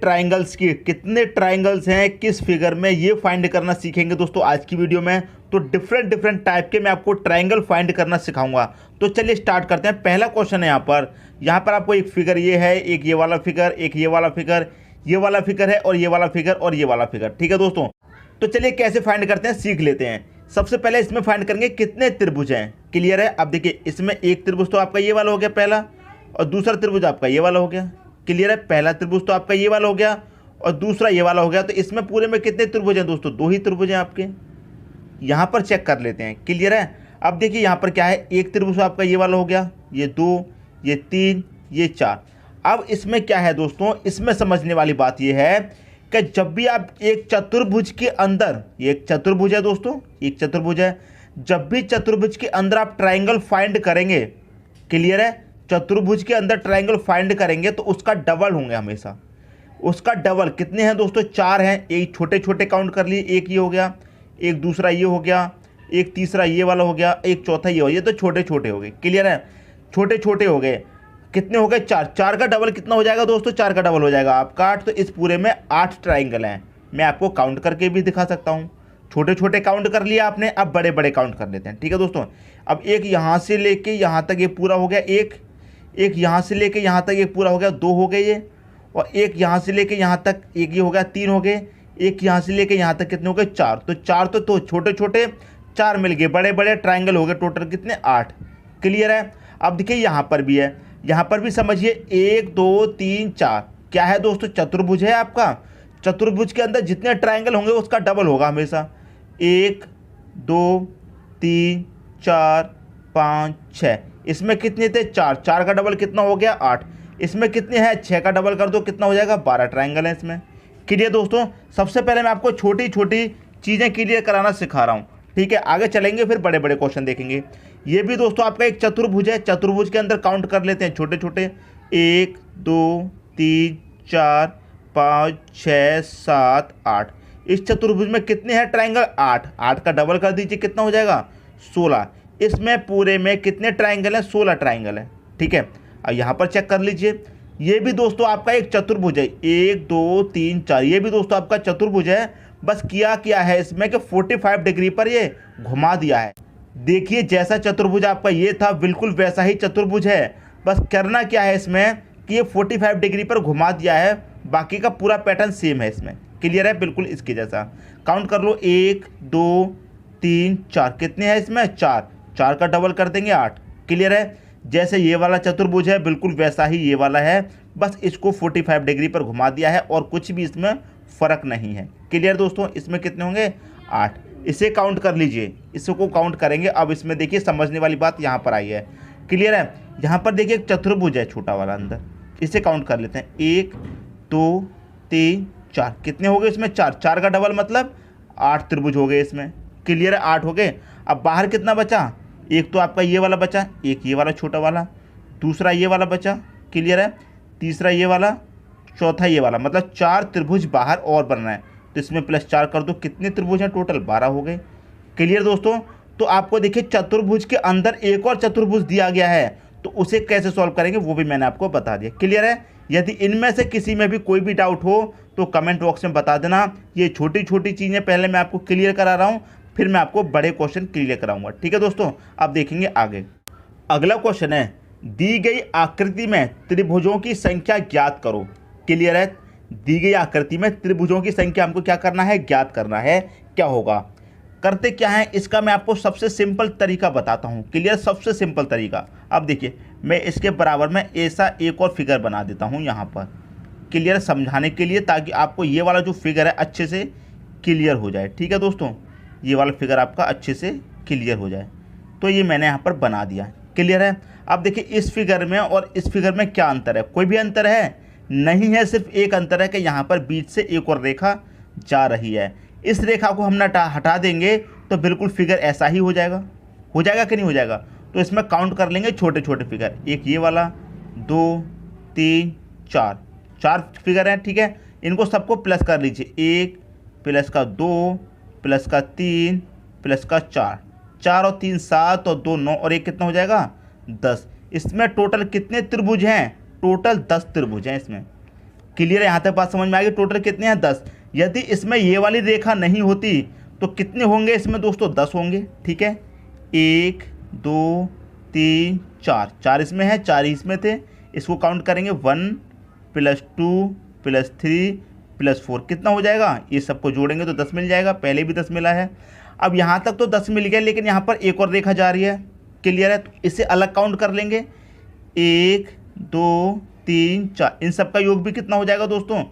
Triangles की कितने triangles हैं किस फिगर में, ये फाइंड करना सीखेंगे दोस्तों आज की वीडियो में। तो डिफरेंट टाइप के मैं आपको ट्राइंगल फाइंड करना सिखाऊंगा। तो चलिए स्टार्ट करते हैं। पहला क्वेश्चन है यहाँ पर आपको एक फिगर ये है, एक ये वाला फिगर, एक ये वाला फिगर, ये वाला फिगर है और ये वाला फिगर और ये वाला फिगर। ठीक है दोस्तों, तो चलिए कैसे फाइंड करते हैं सीख लेते हैं। सबसे पहले इसमें फाइंड करेंगे कितने त्रिभुज हैं। क्लियर है? अब देखिए इसमें एक त्रिभुज तो आपका ये वाला हो गया पहला, और दूसरा त्रिभुज आपका ये वाला हो गया। क्लियर है? पहला त्रिभुज तो आपका ये वाला हो गया और दूसरा ये वाला हो गया। तो इसमें पूरे में कितने त्रिभुज हैं दोस्तों? दो ही त्रिभुज हैं आपके। यहाँ पर चेक कर लेते हैं। क्लियर है? अब देखिए यहाँ पर क्या है, एक त्रिभुज आपका ये वाला हो गया, ये दो, ये तीन, ये चार। अब इसमें क्या है दोस्तों, इसमें समझने वाली बात ये है कि जब भी आप एक चतुर्भुज के अंदर, ये एक चतुर्भुज है दोस्तों, एक चतुर्भुज है, जब भी चतुर्भुज के अंदर आप ट्राइंगल फाइंड करेंगे, क्लियर है, चतुर्भुज के अंदर ट्राइंगल फाइंड करेंगे तो उसका डबल होंगे हमेशा। उसका डबल कितने हैं दोस्तों? चार हैं। एक छोटे छोटे काउंट कर लिए, एक ये हो गया, एक दूसरा ये हो गया, एक तीसरा ये वाला हो गया, एक चौथा ये हो गया। ये तो छोटे छोटे हो गए। क्लियर है? छोटे छोटे हो गए। कितने हो गए? चार। चार का डबल कितना हो जाएगा दोस्तों? चार का डबल हो जाएगा आपका आठ। तो इस पूरे में 8 ट्राइंगल हैं। मैं आपको काउंट करके भी दिखा सकता हूँ। छोटे छोटे काउंट कर लिया आपने, अब बड़े बड़े काउंट कर लेते हैं। ठीक है दोस्तों, अब एक यहाँ से लेके यहाँ तक ये पूरा हो गया, एक यहाँ से लेके यहाँ तक ये पूरा हो गया, दो हो गए ये, और एक यहाँ से लेके यहाँ तक एक ये हो गया, तीन हो गए, एक यहाँ से लेके यहाँ तक कितने हो गए? चार। तो चार तो छोटे छोटे चार मिल गए, बड़े बड़े ट्राइंगल हो गए टोटल कितने? 8। क्लियर है? अब देखिए यहाँ पर भी है, यहाँ पर भी समझिए 1 2 3 4 क्या है दोस्तों? चतुर्भुज है आपका। चतुर्भुज के अंदर जितने ट्राइंगल होंगे उसका डबल होगा हमेशा। 1 2 3 4 5 6। इसमें कितने थे? चार। चार का डबल कितना हो गया? 8। इसमें कितने हैं? 6 का डबल कर दो, कितना हो जाएगा? 12 ट्राइंगल है इसमें। क्लियर दोस्तों? सबसे पहले मैं आपको छोटी छोटी चीज़ें क्लियर कराना सिखा रहा हूँ। ठीक है, आगे चलेंगे फिर बड़े बड़े क्वेश्चन देखेंगे। ये भी दोस्तों आपका एक चतुर्भुज है। चतुर्भुज के अंदर काउंट कर लेते हैं छोटे छोटे। 1 2 3 4 5 6 7 8। इस चतुर्भुज में कितने हैं ट्राइंगल? 8। 8 का डबल कर दीजिए, कितना हो जाएगा? 16। इसमें पूरे में कितने ट्राइंगल हैं? 16 ट्राइंगल है। ठीक है, अब यहाँ पर चेक कर लीजिए। ये भी दोस्तों आपका एक चतुर्भुज है। 1 2 3 4। ये भी दोस्तों आपका चतुर्भुज है। बस किया है इसमें कि 45 डिग्री पर ये घुमा दिया है। देखिए जैसा चतुर्भुज आपका ये था बिल्कुल वैसा ही चतुर्भुज है। बस करना क्या है इसमें कि ये 45 डिग्री पर घुमा दिया है, बाकी का पूरा पैटर्न सेम है इसमें। क्लियर है? बिल्कुल इसके जैसा। काउंट कर लो, 1 2 3 4। कितने हैं इसमें? 4। 4 का डबल कर देंगे 8। क्लियर है? जैसे ये वाला चतुर्भुज है बिल्कुल वैसा ही ये वाला है, बस इसको 45 डिग्री पर घुमा दिया है और कुछ भी इसमें फ़र्क नहीं है। क्लियर दोस्तों? इसमें कितने होंगे? 8। इसे काउंट कर लीजिए, इसको काउंट करेंगे। अब इसमें देखिए समझने वाली बात यहाँ पर आई है। क्लियर है? यहाँ पर देखिए एक चतुर्भुज है छोटा वाला अंदर, इसे काउंट कर लेते हैं। 1 2 3 4। कितने हो गए इसमें? 4। 4 का डबल मतलब 8 त्रिभुज हो गए इसमें। क्लियर है? 8 हो गए। अब बाहर कितना बचा? एक तो आपका ये वाला बचा, एक ये वाला छोटा वाला, दूसरा ये वाला बचा। क्लियर है? तीसरा ये वाला, चौथा ये वाला, मतलब 4 त्रिभुज बाहर और बन रहा है। तो इसमें +4 कर दो, कितने त्रिभुज हैं टोटल? 12 हो गए। क्लियर दोस्तों? तो आपको देखिए चतुर्भुज के अंदर एक और चतुर्भुज दिया गया है, तो उसे कैसे सॉल्व करेंगे वो भी मैंने आपको बता दिया। क्लियर है? यदि इनमें से किसी में भी कोई भी डाउट हो तो कमेंट बॉक्स में बता देना। ये छोटी छोटी चीज़ें पहले मैं आपको क्लियर करा रहा हूँ, फिर मैं आपको बड़े क्वेश्चन क्लियर कराऊंगा। ठीक है दोस्तों, अब देखेंगे आगे। अगला क्वेश्चन है, दी गई आकृति में त्रिभुजों की संख्या ज्ञात करो। क्लियर है? दी गई आकृति में त्रिभुजों की संख्या हमको क्या करना है? ज्ञात करना है। क्या होगा? करते क्या है इसका मैं आपको सबसे सिंपल तरीका बताता हूँ। क्लियर? सबसे सिंपल तरीका। अब देखिए मैं इसके बराबर में ऐसा एक और फिगर बना देता हूँ यहाँ पर। क्लियर? समझाने के लिए, ताकि आपको ये वाला जो फिगर है अच्छे से क्लियर हो जाए। ठीक है दोस्तों, ये वाला फिगर आपका अच्छे से क्लियर हो जाए। तो ये मैंने यहाँ पर बना दिया। क्लियर है? अब देखिए इस फिगर में और इस फिगर में क्या अंतर है? कोई भी अंतर है? नहीं है। सिर्फ एक अंतर है कि यहाँ पर बीच से एक और रेखा जा रही है। इस रेखा को हम हटा देंगे तो बिल्कुल फिगर ऐसा ही हो जाएगा। हो जाएगा कि नहीं हो जाएगा? तो इसमें काउंट कर लेंगे छोटे छोटे फिगर। एक ये वाला, 2 3 4। 4 फिगर हैं। ठीक है, इनको सबको प्लस कर लीजिए। 1 प्लस का 2 प्लस का 3 प्लस का 4। 4 और 3 7 और 2 9 और 1 कितना हो जाएगा? 10। इसमें टोटल कितने त्रिभुज हैं? टोटल 10 त्रिभुज हैं इसमें। क्लियर है, यहाँ तक बात समझ में आ गई। टोटल कितने हैं 10। यदि इसमें ये वाली रेखा नहीं होती तो कितने होंगे इसमें दोस्तों 10 होंगे। ठीक है, 1 2 3 4, 4 इसमें है, 4 ही इसमें थे। इसको काउंट करेंगे 1 + 2 + 3 + 4 कितना हो जाएगा, ये सबको जोड़ेंगे तो 10 मिल जाएगा। पहले भी 10 मिला है। अब यहाँ तक तो 10 मिल गया, लेकिन यहाँ पर एक और रेखा जा रही है। क्लियर है, तो इसे अलग काउंट कर लेंगे। 1 2 3 4, इन सब का योग भी कितना हो जाएगा दोस्तों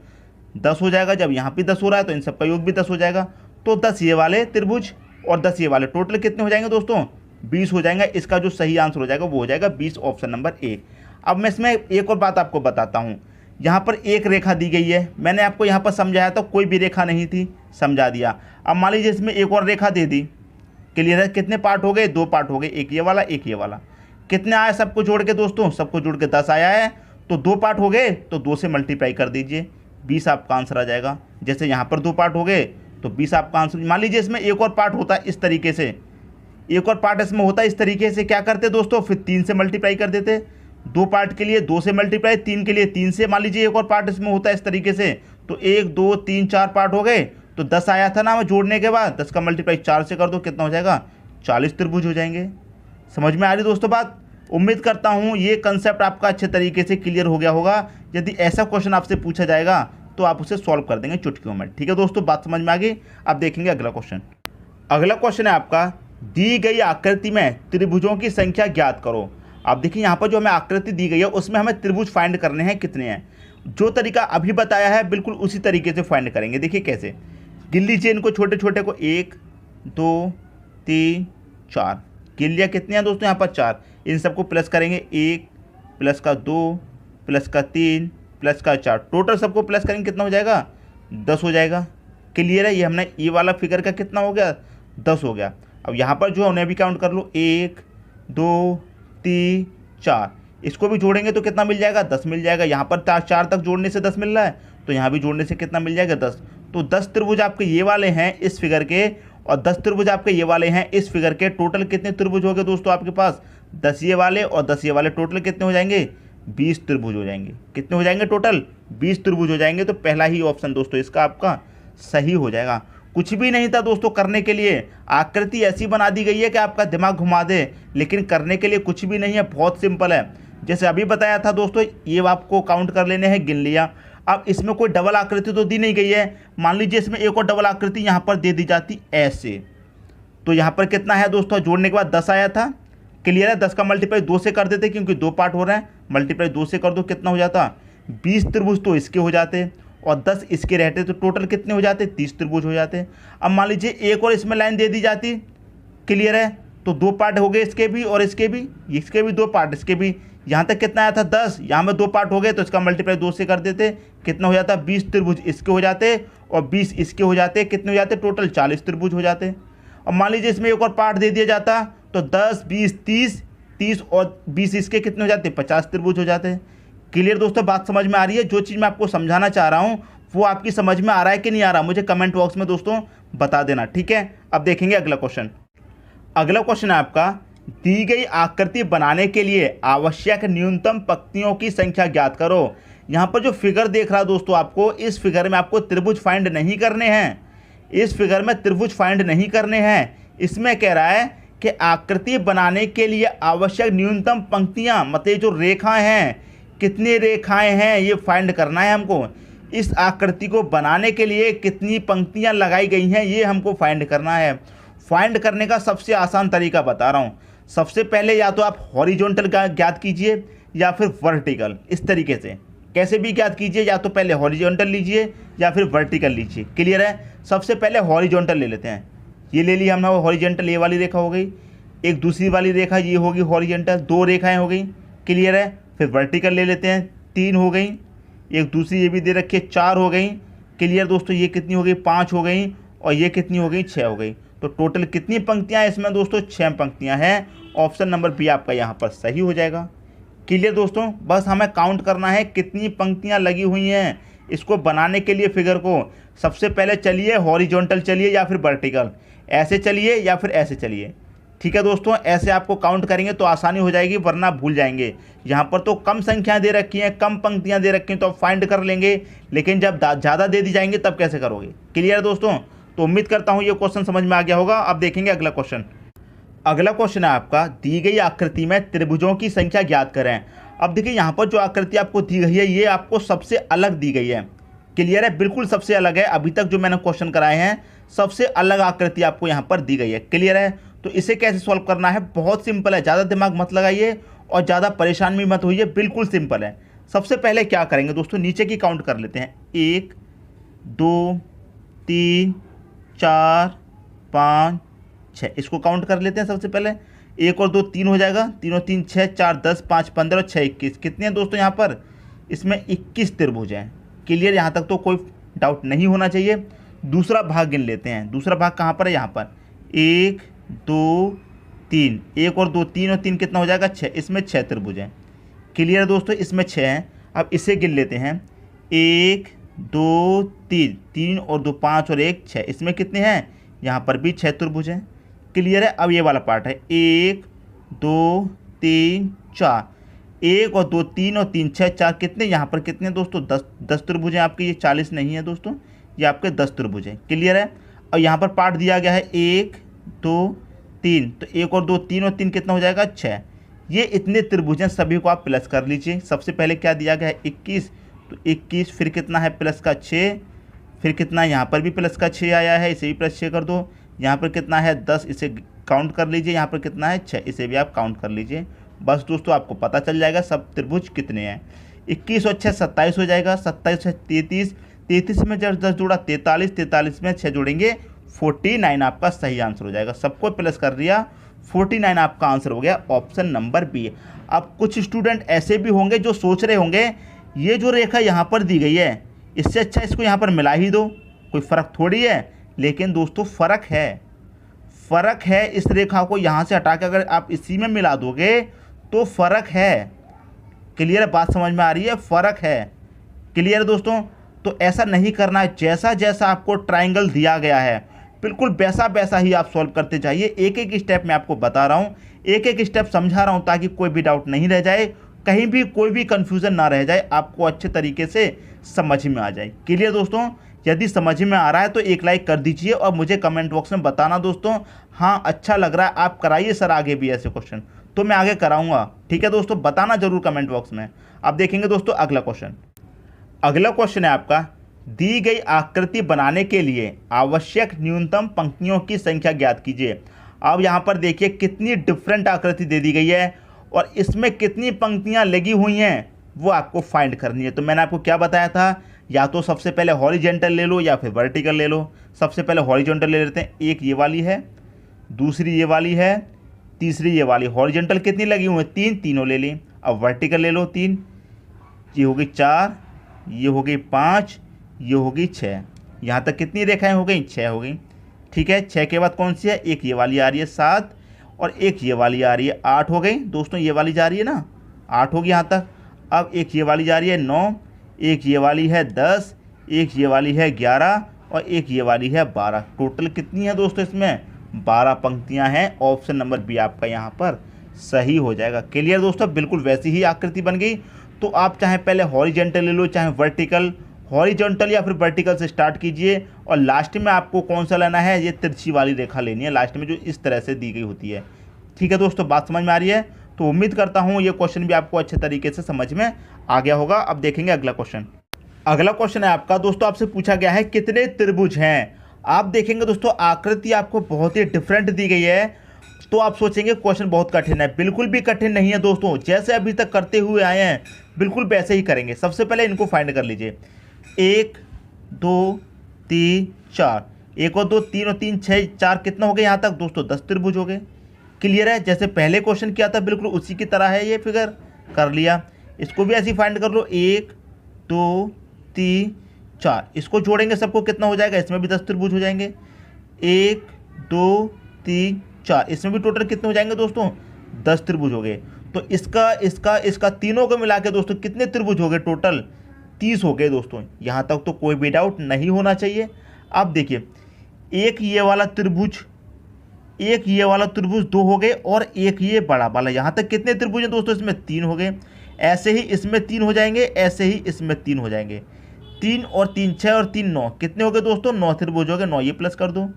10 हो जाएगा। जब यहाँ पे 10 हो रहा है तो इन सब का योग भी 10 हो जाएगा। तो 10 ये वाले त्रिभुज और 10 ये वाले, टोटल कितने हो जाएंगे दोस्तों 20 हो जाएंगे। इसका जो सही आंसर हो जाएगा वो हो जाएगा 20, ऑप्शन नंबर ए। अब मैं इसमें एक और बात आपको बताता हूँ। यहाँ पर एक रेखा दी गई है, मैंने आपको यहाँ पर समझाया था, कोई भी रेखा नहीं थी, समझा दिया। अब मान लीजिए इसमें एक और रेखा दे दी। क्लियर है, कितने पार्ट हो गए, 2 पार्ट हो गए, एक ये वाला एक ये वाला। कितने आया सबको जोड़ के दोस्तों, सबको जोड़ के 10 आया है। तो 2 पार्ट हो गए तो 2 से मल्टीप्लाई कर दीजिए, 20 आपका आंसर आ जाएगा। जैसे यहाँ पर 2 पार्ट हो गए तो 20 आपका आंसर। मान लीजिए इसमें एक और पार्ट होता है इस तरीके से, एक और पार्ट इसमें होता है इस तरीके से, क्या करते दोस्तों, फिर 3 से मल्टीप्लाई कर देते। 2 पार्ट के लिए 2 से मल्टीप्लाई, 3 के लिए 3 से। मान लीजिए एक और पार्ट इसमें होता है इस तरीके से, तो 1 2 3 4 पार्ट हो गए तो 10 आया था ना जोड़ने के बाद, 10 का मल्टीप्लाई 4 से कर दो, कितना हो जाएगा 40 त्रिभुज हो जाएंगे। समझ में आ रही दोस्तों बात। उम्मीद करता हूँ ये कंसेप्ट आपका अच्छे तरीके से क्लियर हो गया होगा। यदि ऐसा क्वेश्चन आपसे पूछा जाएगा तो आप उसे सॉल्व कर देंगे चुटकियों में। ठीक है दोस्तों, बात समझ में आ गई। अब देखेंगे अगला क्वेश्चन। अगला क्वेश्चन है आपका, दी गई आकृति में त्रिभुजों की संख्या ज्ञात करो। आप देखिए यहाँ पर जो हमें आकृति दी गई है उसमें हमें त्रिभुज फाइंड करने हैं, कितने हैं। जो तरीका अभी बताया है बिल्कुल उसी तरीके से फाइंड करेंगे। देखिए कैसे, गिन लीजिए इनको, छोटे छोटे को, 1 2 3 4, गिन लिया। कितने हैं दोस्तों यहाँ पर 4। इन सबको प्लस करेंगे, 1 + का 2 + का 3 + का 4, टोटल सबको प्लस करेंगे कितना हो जाएगा 10 हो जाएगा। क्लियर है, ये हमने ये वाला फिगर का कितना हो गया 10 हो गया। अब यहाँ पर जो उन्हें भी काउंट कर लो, 1 2 3 4, इसको भी जोड़ेंगे तो कितना मिल जाएगा 10 मिल जाएगा। यहाँ पर 4 तक जोड़ने से 10 मिल रहा है, तो यहाँ भी जोड़ने से कितना मिल जाएगा 10। तो 10 त्रिभुज आपके ये वाले हैं इस फिगर के, और 10 त्रिभुज आपके ये वाले हैं इस फिगर के। टोटल कितने त्रिभुज हो गए दोस्तों आपके पास 10 ये वाले और 10 ये वाले, टोटल कितने हो जाएंगे 20 त्रिभुज हो जाएंगे। कितने हो जाएंगे टोटल 20 त्रिभुज हो जाएंगे। तो पहला ही ऑप्शन दोस्तों इसका आपका सही हो जाएगा। कुछ भी नहीं था दोस्तों करने के लिए, आकृति ऐसी बना दी गई है कि आपका दिमाग घुमा दे, लेकिन करने के लिए कुछ भी नहीं है, बहुत सिंपल है। जैसे अभी बताया था दोस्तों, ये आपको काउंट कर लेने हैं, गिन लिया। अब इसमें कोई डबल आकृति तो दी नहीं गई है। मान लीजिए इसमें एक और डबल आकृति यहाँ पर दे दी जाती ऐसे, तो यहाँ पर कितना है दोस्तों, जोड़ने के बाद 10 आया था। क्लियर है, 10 का मल्टीप्लाई 2 से कर देते क्योंकि 2 पार्ट हो रहे हैं, मल्टीप्लाई 2 से कर दो, कितना हो जाता 20 त्रिभुज तो इसके हो जाते और 10 इसके रहते, तो टोटल कितने हो जाते 30 त्रिभुज हो जाते। अब मान लीजिए एक और इसमें लाइन दे दी जाती। क्लियर है, तो 2 पार्ट हो गए इसके भी और इसके भी 2 पार्ट, इसके भी। यहाँ तक कितना आया था 10, यहाँ में 2 पार्ट हो गए तो इसका मल्टीप्लाई 2 से कर देते, कितना हो जाता 20 त्रिभुज इसके हो जाते और 20 इसके हो जाते, कितने हो जाते टोटल 40 त्रिभुज हो जाते। अब मान लीजिए इसमें एक और पार्ट दे दिया जाता तो 10 20 30 और 20 इसके कितने हो जाते 50 त्रिभुज हो जाते। क्लियर दोस्तों, बात समझ में आ रही है। जो चीज़ मैं आपको समझाना चाह रहा हूँ वो आपकी समझ में आ रहा है कि नहीं आ रहा, मुझे कमेंट बॉक्स में दोस्तों बता देना। ठीक है, अब देखेंगे अगला क्वेश्चन। अगला क्वेश्चन है आपका, दी गई आकृति बनाने के लिए आवश्यक न्यूनतम पंक्तियों की संख्या ज्ञात करो। यहाँ पर जो फिगर देख रहा है दोस्तों आपको, इस फिगर में आपको त्रिभुज फाइंड नहीं करने हैं, इस फिगर में त्रिभुज फाइंड नहीं करने हैं। इसमें कह रहा है कि आकृति बनाने के लिए आवश्यक न्यूनतम पंक्तियाँ, मतलब जो रेखाएं हैं, कितनी रेखाएं हैं ये फाइंड करना है हमको। इस आकृति को बनाने के लिए कितनी पंक्तियाँ लगाई गई हैं ये हमको फाइंड करना है। फाइंड करने का सबसे आसान तरीका बता रहा हूँ। सबसे पहले या तो आप हॉरिजॉन्टल ज्ञात कीजिए या फिर वर्टिकल, इस तरीके से कैसे भी ज्ञात कीजिए, या तो पहले हॉरिजॉन्टल लीजिए या फिर वर्टिकल लीजिए। क्लियर है, सबसे पहले हॉरिजॉन्टल ले लेते हैं। ये ले लिया हमने हॉरिजॉन्टल, ये वाली रेखा हो गई, एक दूसरी वाली रेखा ये होगी हॉरिजॉन्टल, 2 रेखाएं हो गई। क्लियर है, फिर वर्टिकल ले लेते हैं, 3 हो गई, एक दूसरी ये भी दे रखी है 4 हो गई। क्लियर दोस्तों, ये कितनी हो गई 5 हो गई और ये कितनी हो गई 6 हो गई। तो टोटल कितनी पंक्तियाँ हैं इसमें दोस्तों 6 पंक्तियाँ हैं। ऑप्शन नंबर बी आपका यहाँ पर सही हो जाएगा। क्लियर दोस्तों, बस हमें काउंट करना है कितनी पंक्तियाँ लगी हुई हैं इसको बनाने के लिए फिगर को। सबसे पहले चलिए हॉरिजॉन्टल चलिए या फिर वर्टिकल, ऐसे चलिए या फिर ऐसे चलिए। ठीक है दोस्तों, ऐसे आपको काउंट करेंगे तो आसानी हो जाएगी, वरना भूल जाएंगे। यहाँ पर तो कम संख्याएं दे रखी हैं, कम पंक्तियां दे रखी हैं, तो आप फाइंड कर लेंगे, लेकिन जब ज़्यादा दे दी जाएंगे तब कैसे करोगे। क्लियर है दोस्तों? तो उम्मीद करता हूँ ये क्वेश्चन समझ में आ गया होगा। अब देखेंगे अगला क्वेश्चन। अगला क्वेश्चन है आपका, दी गई आकृति में त्रिभुजों की संख्या ज्ञात करें। अब देखिए यहाँ पर जो आकृति आपको दी गई है ये आपको सबसे अलग दी गई है। क्लियर है? बिल्कुल सबसे अलग है। अभी तक जो मैंने क्वेश्चन कराए हैं सबसे अलग आकृति आपको यहाँ पर दी गई है। क्लियर है? तो इसे कैसे सॉल्व करना है, बहुत सिंपल है। ज़्यादा दिमाग मत लगाइए और ज़्यादा परेशान भी मत होइए, बिल्कुल सिंपल है। सबसे पहले क्या करेंगे दोस्तों, नीचे की काउंट कर लेते हैं। 1 2 3 4 5 6, इसको काउंट कर लेते हैं। सबसे पहले 1 और 2 3 हो जाएगा, 3 और 3 6, 4 10, 5 15 और 6 21। कितने हैं दोस्तों यहाँ पर? इसमें 21 त्रिभुज हैं। क्लियर? यहाँ तक तो कोई डाउट नहीं होना चाहिए। दूसरा भाग गिन लेते हैं। दूसरा भाग कहाँ पर है? यहाँ पर 1 2 3, 1 और 2 3 और 3 कितना हो जाएगा? 6। इसमें 6 त्रिभुज हैं। क्लियर दोस्तों? इसमें 6 हैं। अब इसे गिन लेते हैं। 1 2 3, 3 और 2 5 और 1 6। इसमें कितने हैं? यहाँ पर भी 6 त्रिभुज हैं। क्लियर है? अब ये वाला पार्ट है 1 2 3 4, 1 और 2 3 और 3 6 4, कितने यहाँ पर कितने दोस्तों? 10 त्रिभुज हैं आपके। ये 40 नहीं है दोस्तों, ये आपके 10 त्रिभुज हैं। क्लियर है? और यहाँ पर पार्ट दिया गया है 1 2 3, तो 1 और 2 3 और 3 कितना हो जाएगा? 6। ये इतने त्रिभुज हैं, सभी को आप प्लस कर लीजिए। सबसे पहले क्या दिया गया है? 21, तो 21 फिर कितना है? प्लस का 6, फिर कितना यहाँ पर भी प्लस का 6 आया है, इसे भी प्लस 6 कर दो। यहाँ पर कितना है? 10, इसे काउंट कर लीजिए। यहाँ पर कितना है? 6, इसे भी आप काउंट कर लीजिए। बस दोस्तों आपको पता चल जाएगा सब त्रिभुज कितने हैं। 21 और 6 27 हो जाएगा, 27 से 33, 33 में जब 10 जोड़ा 43, 43 में 6 जोड़ेंगे 49 आपका सही आंसर हो जाएगा। सबको प्लस कर दिया, 49 आपका आंसर हो गया। Option number B. अब कुछ स्टूडेंट ऐसे भी होंगे जो सोच रहे होंगे ये जो रेखा यहाँ पर दी गई है इससे अच्छा इसको यहाँ पर मिला ही दो, कोई फ़र्क थोड़ी है। लेकिन दोस्तों फ़र्क है, फ़र्क है। इस रेखा को यहाँ से हटा के अगर आप इसी में मिला दोगे तो फ़र्क है। क्लियर है? बात समझ में आ रही है? फ़र्क है। क्लियर है दोस्तों? तो ऐसा नहीं करना है। जैसा जैसा आपको ट्राइंगल दिया गया है बिल्कुल वैसा वैसा ही आप सॉल्व करते जाइए। एक एक स्टेप मैं आपको बता रहा हूँ, एक एक स्टेप समझा रहा हूँ ताकि कोई भी डाउट नहीं रह जाए, कहीं भी कोई भी कन्फ्यूज़न ना रह जाए, आपको अच्छे तरीके से समझ में आ जाए। क्लियर दोस्तों? यदि समझ में आ रहा है तो एक लाइक कर दीजिए और मुझे कमेंट बॉक्स में बताना दोस्तों, हाँ अच्छा लग रहा है, आप कराइए सर आगे भी ऐसे क्वेश्चन, तो मैं आगे कराऊंगा। ठीक है दोस्तों? बताना जरूर कमेंट बॉक्स में। अब देखेंगे दोस्तों अगला क्वेश्चन। अगला क्वेश्चन है आपका, दी गई आकृति बनाने के लिए आवश्यक न्यूनतम पंक्तियों की संख्या ज्ञात कीजिए। अब यहाँ पर देखिए कितनी डिफरेंट आकृति दे दी गई है और इसमें कितनी पंक्तियाँ लगी हुई हैं वो आपको फाइंड करनी है। तो मैंने आपको क्या बताया था, या तो सबसे पहले हॉरिजेंटल ले लो या फिर वर्टिकल ले लो। सबसे पहले हॉरिजेंटल ले लेते हैं। एक ये वाली है, दूसरी ये वाली है, तीसरी ये वाली। हॉरिजेंटल कितनी लगी हुई है? 3, तीनों ले लें। अब वर्टिकल ले लो 3, ये हो गई 4, ये हो गई 5, ये हो गई 6। यहाँ तक कितनी रेखाएं हो गई? 6 हो गई। ठीक है? 6 के बाद कौन सी है? एक ये वाली आ रही है 7 और एक ये वाली आ रही है 8 हो गई दोस्तों। ये वाली जा रही है ना, 8 होगी यहाँ तक। अब एक ये वाली जा रही है 9, एक ये वाली है 10, एक ये वाली है 11 और एक ये वाली है 12। टोटल कितनी है दोस्तों? इसमें 12 पंक्तियां हैं। ऑप्शन नंबर बी आपका यहाँ पर सही हो जाएगा। क्लियर दोस्तों? बिल्कुल वैसी ही आकृति बन गई। तो आप चाहे पहले हॉरिजेंटल ले लो चाहे वर्टिकल, हॉरिजॉन्टल या फिर वर्टिकल से स्टार्ट कीजिए और लास्ट में आपको कौन सा लेना है? ये तिरछी वाली रेखा लेनी है लास्ट में, जो इस तरह से दी गई होती है। ठीक है दोस्तों? बात समझ में आ रही है? तो उम्मीद करता हूँ ये क्वेश्चन भी आपको अच्छे तरीके से समझ में आ गया होगा। अब देखेंगे अगला क्वेश्चन। अगला क्वेश्चन है आपका दोस्तों, आपसे पूछा गया है कितने त्रिभुज हैं। आप देखेंगे दोस्तों आकृति आपको बहुत ही डिफरेंट दी गई है, तो आप सोचेंगे क्वेश्चन बहुत कठिन है। बिल्कुल भी कठिन नहीं है दोस्तों, जैसे अभी तक करते हुए आए हैं बिल्कुल वैसे ही करेंगे। सबसे पहले इनको फाइंड कर लीजिए। 1 2 3 4, 1 और 2 3 और 3 6 4, कितना हो गया यहाँ तक दोस्तों? 10 त्रिभुज हो गए। क्लियर है? जैसे पहले क्वेश्चन किया था बिल्कुल उसी की तरह है ये फिगर, कर लिया। इसको भी ऐसे ही फाइंड कर लो। 1 2 3 4, इसको जोड़ेंगे सबको कितना हो जाएगा? इसमें भी 10 त्रिभुज हो जाएंगे। 1 2 3 4, इसमें भी टोटल कितने हो जाएंगे दोस्तों? 10 त्रिभुज हो गए। तो इसका तीनों को मिला के दोस्तों कितने त्रिभुज हो गए? टोटल 30 हो गए दोस्तों। यहाँ तक तो कोई भी डाउट नहीं होना चाहिए। अब देखिए एक ये वाला त्रिभुज एक ये वाला त्रिभुज 2 हो गए और एक ये बड़ा वाला। यहाँ तक कितने त्रिभुज हैं दोस्तों? इसमें 3 हो गए। ऐसे ही इसमें 3 हो जाएंगे, ऐसे ही इसमें 3 हो जाएंगे। 3 और 3 6 और 3 9, कितने हो गए दोस्तों? 9 त्रिभुज हो गए। 9 ये प्लस कर दो।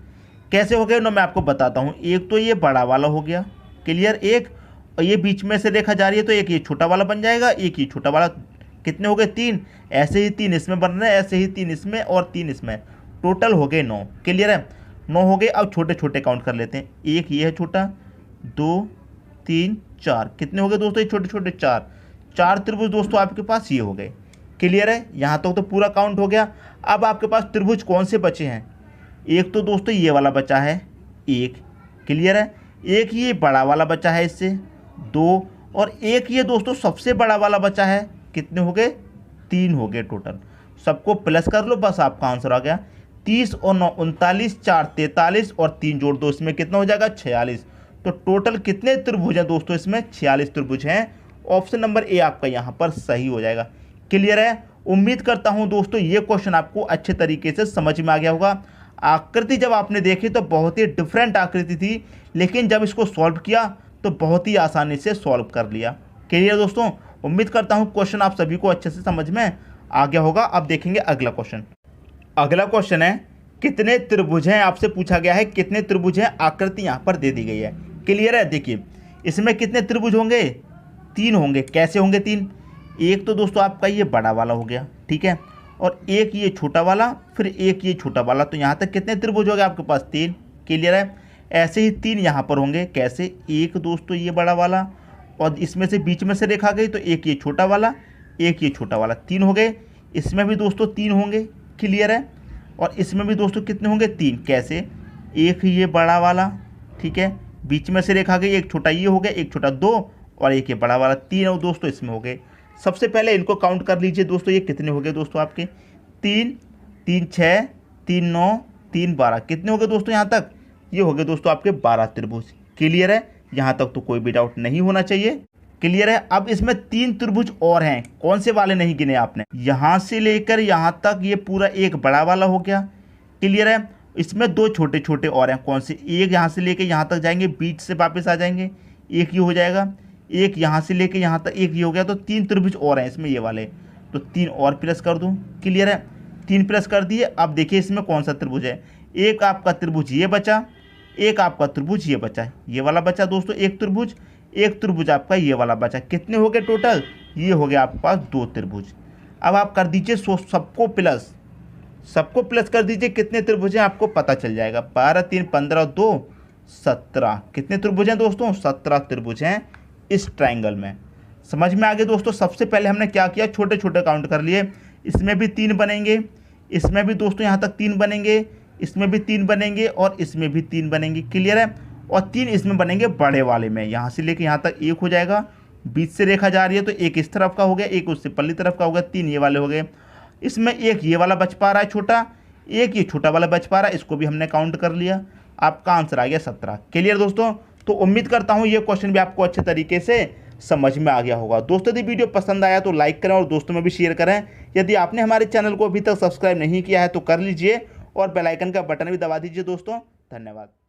कैसे हो गए 9 मैं आपको बताता हूँ। एक तो ये बड़ा वाला हो गया, क्लियर, एक, और ये बीच में से रेखा जा रही है तो एक ये छोटा वाला बन जाएगा, एक ये छोटा वाला। कितने हो गए? 3। ऐसे ही 3 इसमें बन रहे हैं, ऐसे ही 3 इसमें और 3 इसमें, टोटल हो गए 9। क्लियर है? 9 हो गए। अब छोटे छोटे काउंट कर लेते हैं। एक ये है छोटा, 2 3 4, कितने हो गए दोस्तों? ये छोटे छोटे 4। 4 त्रिभुज दोस्तों आपके पास ये हो गए। क्लियर है? यहाँ तक तो पूरा काउंट हो गया। अब आपके पास त्रिभुज कौन से बचे हैं? एक तो दोस्तों ये वाला बचा है, एक, क्लियर है। एक ये बड़ा वाला बचा है, इससे 2, और एक ये दोस्तों सबसे बड़ा वाला बचा है। कितने हो गए? 3 हो गए टोटल। सबको प्लस कर लो, बस आपका आंसर आ गया। 30 और 9 39, 4 43 और 3 जोड़ दो, इसमें कितना हो जाएगा? 46। तो टोटल कितने त्रिभुज हैं दोस्तों? इसमें 46 त्रिभुज हैं। ऑप्शन नंबर ए आपका यहाँ पर सही हो जाएगा। क्लियर है? उम्मीद करता हूँ दोस्तों ये क्वेश्चन आपको अच्छे तरीके से समझ में आ गया होगा। आकृति जब आपने देखी तो बहुत ही डिफरेंट आकृति थी, लेकिन जब इसको सॉल्व किया तो बहुत ही आसानी से सॉल्व कर लिया। क्लियर दोस्तों? उम्मीद करता हूँ क्वेश्चन आप सभी को अच्छे से समझ में आ गया होगा। अब देखेंगे अगला क्वेश्चन। अगला क्वेश्चन है कितने त्रिभुज हैं, आपसे पूछा गया है कितने त्रिभुज हैं। आकृति यहाँ पर दे दी गई है। क्लियर है? देखिए इसमें कितने त्रिभुज होंगे? 3 होंगे। कैसे होंगे 3? एक तो दोस्तों आपका ये बड़ा वाला हो गया, ठीक है, और एक ये छोटा वाला, फिर एक ये छोटा वाला। तो यहाँ तक कितने त्रिभुज हो गए आपके पास? 3। क्लियर है? ऐसे ही 3 यहाँ पर होंगे। कैसे? एक दोस्तों ये बड़ा वाला, और इसमें से बीच में से रेखा गई तो एक ये छोटा वाला, एक ये छोटा वाला, 3 हो गए। इसमें भी दोस्तों 3 होंगे। क्लियर है? और इसमें भी दोस्तों कितने होंगे? 3। कैसे? एक ये बड़ा वाला, ठीक है, बीच में से रेखा गई, एक छोटा ये हो गया, एक छोटा 2 और एक ये बड़ा वाला, 3 और दोस्तों इसमें हो गए। सबसे पहले इनको काउंट कर लीजिए दोस्तों। ये कितने हो गए दोस्तों आपके? 3 3 6 3 9 3 12, कितने हो गए दोस्तों यहाँ तक? ये हो गए दोस्तों आपके 12 त्रिभुज। क्लियर है? यहाँ तक तो कोई भी डाउट नहीं होना चाहिए। क्लियर है? अब इसमें 3 त्रिभुज और हैं। कौन से वाले नहीं गिने आपने? यहाँ से लेकर यहाँ तक ये पूरा एक बड़ा वाला हो गया। क्लियर है? इसमें 2 छोटे छोटे और हैं। कौन से? एक यहाँ से लेकर यहाँ तक जाएंगे, बीच से वापस आ जाएंगे, एक ये हो जाएगा। एक यहाँ से लेके यहाँ तक एक ये हो गया। तो 3 त्रिभुज और हैं इसमें, ये वाले। तो 3 और प्लस कर दूँ। क्लियर है? 3 प्लस कर दिए। अब देखिए इसमें कौन सा त्रिभुज है। एक आपका त्रिभुज ये बचा, एक आपका त्रिभुज ये बचा, ये वाला बचा दोस्तों एक त्रिभुज, एक त्रिभुज आपका ये वाला बचा। कितने हो गए टोटल? ये हो गया आपके पास 2 त्रिभुज। अब आप कर दीजिए सबको प्लस, सबको प्लस कर दीजिए। कितने त्रिभुज हैं आपको पता चल जाएगा। 12 3 15 2 17, कितने त्रिभुज हैं दोस्तों? 17 त्रिभुज हैं इस ट्रायंगल में। समझ में आ गए दोस्तों? सबसे पहले हमने क्या किया? छोटे छोटे काउंट कर लिए। इसमें भी 3 बनेंगे, इसमें भी दोस्तों यहाँ तक 3 बनेंगे, इसमें भी 3 बनेंगे और इसमें भी 3 बनेंगे। क्लियर है? और 3 इसमें बनेंगे बड़े वाले में। यहाँ से लेके यहाँ तक 1 हो जाएगा। बीच से रेखा जा रही है तो एक इस तरफ का हो गया, एक उससे पल्ली तरफ का हो गया, 3 ये वाले हो गए। इसमें एक ये वाला बच पा रहा है छोटा, एक ये छोटा वाला बच पा रहा है, इसको भी हमने काउंट कर लिया। आपका आंसर आ गया 17। क्लियर दोस्तों? तो उम्मीद करता हूँ ये क्वेश्चन भी आपको अच्छे तरीके से समझ में आ गया होगा। दोस्तों यदि वीडियो पसंद आया तो लाइक करें और दोस्तों में भी शेयर करें। यदि आपने हमारे चैनल को अभी तक सब्सक्राइब नहीं किया है तो कर लीजिए और बेल आइकन का बटन भी दबा दीजिए दोस्तों। धन्यवाद।